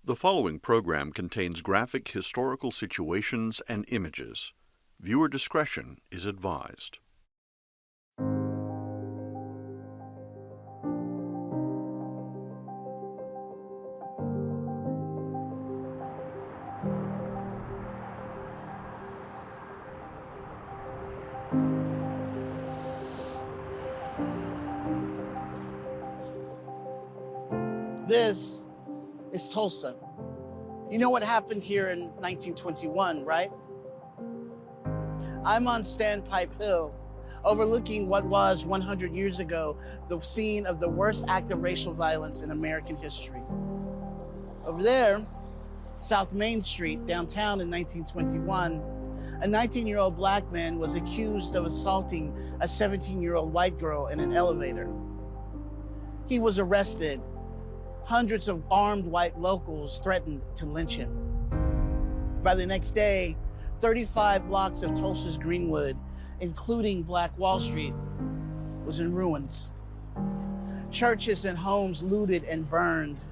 The following program contains graphic historical situations and images. Viewer discretion is advised. This is Tulsa. You know what happened here in 1921, right? I'm on Standpipe Hill, overlooking what was 100 years ago the scene of the worst act of racial violence in American history. Over there, South Main Street, downtown in 1921, a 19-year-old black man was accused of assaulting a 17-year-old white girl in an elevator. He was arrested. Hundreds of armed white locals threatened to lynch him. By the next day, 35 blocks of Tulsa's Greenwood, including Black Wall Street, was in ruins. Churches and homes looted and burned.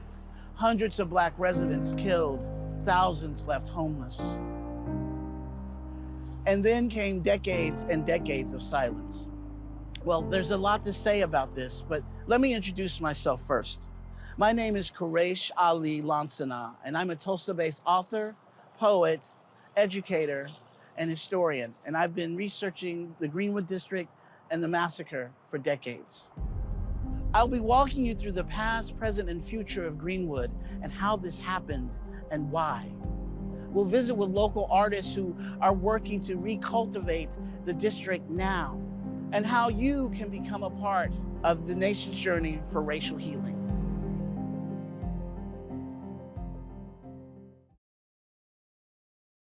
Hundreds of black residents killed, thousands left homeless. And then came decades and decades of silence. Well, there's a lot to say about this, but let me introduce myself first. My name is Quraysh Ali Lansana, and I'm a Tulsa-based author, poet, educator, and historian. And I've been researching the Greenwood District and the massacre for decades. I'll be walking you through the past, present, and future of Greenwood and how this happened and why. We'll visit with local artists who are working to recultivate the district now and how you can become a part of the nation's journey for racial healing.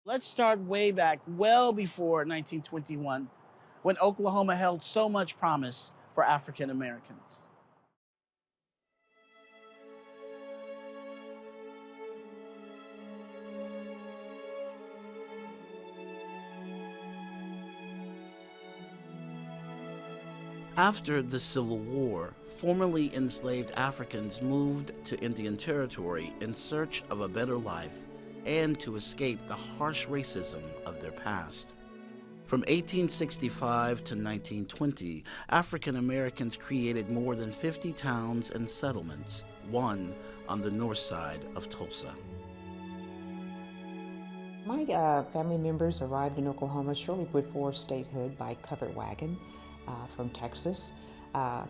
Let's start way back, well before 1921, when Oklahoma held so much promise for African Americans. After the Civil War, formerly enslaved Africans moved to Indian Territory in search of a better life and to escape the harsh racism of their past. From 1865 to 1920, African Americans created more than 50 towns and settlements, one on the north side of Tulsa. My family members arrived in Oklahoma shortly before statehood by covered wagon from Texas,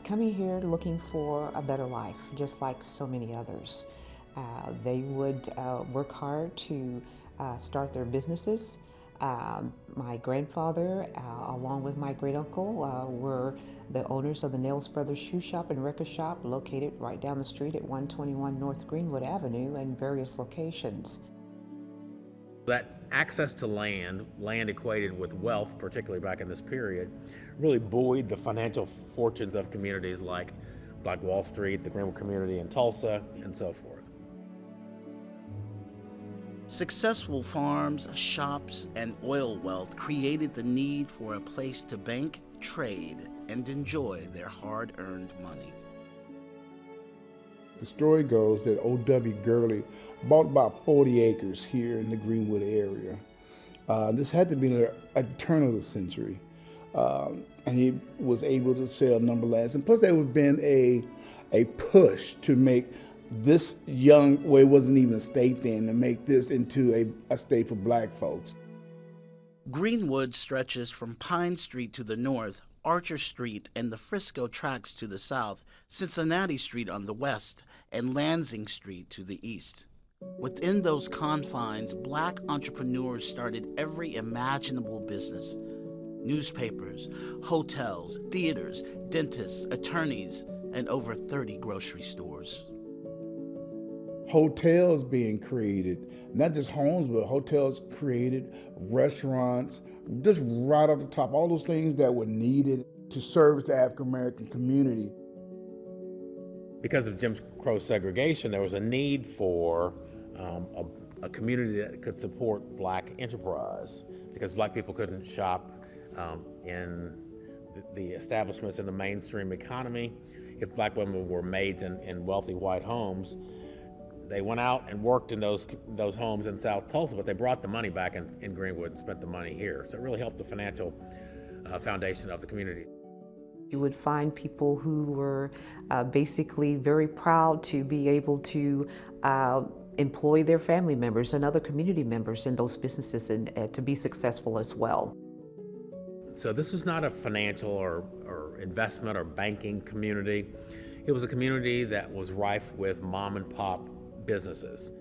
coming here looking for a better life, just like so many others. They would work hard to start their businesses. My grandfather, along with my great uncle, were the owners of the Nails Brothers Shoe Shop and Record Shop, located right down the street at 121 North Greenwood Avenue in various locations. That access to land equated with wealth, particularly back in this period, really buoyed the financial fortunes of communities like Black Wall Street, the Greenwood community in Tulsa, and so forth. Successful farms, shops, and oil wealth created the need for a place to bank, trade, and enjoy their hard-earned money. The story goes that O.W. Gurley bought about 40 acres here in the Greenwood area. This had to be a turn of the century. And he was able to sell a number of lands. And plus there would have been a push to make this young, well, it wasn't even a state then, to make this into a state for black folks. Greenwood stretches from Pine Street to the north, Archer Street and the Frisco Tracks to the south, Cincinnati Street on the west, and Lansing Street to the east. Within those confines, black entrepreneurs started every imaginable business: newspapers, hotels, theaters, dentists, attorneys, and over 30 grocery stores. Hotels being created, not just homes, but hotels created, restaurants, just right off the top, all those things that were needed to service the African American community. Because of Jim Crow segregation, there was a need for a community that could support black enterprise, because black people couldn't shop in the establishments in the mainstream economy. If black women were maids in wealthy white homes, They went out and worked in those homes in South Tulsa, but they brought the money back in Greenwood and spent the money here. So it really helped the financial foundation of the community. You would find people who were basically very proud to be able to employ their family members and other community members in those businesses and to be successful as well. So this was not a financial or investment or banking community. It was a community that was rife with mom and pop businesses.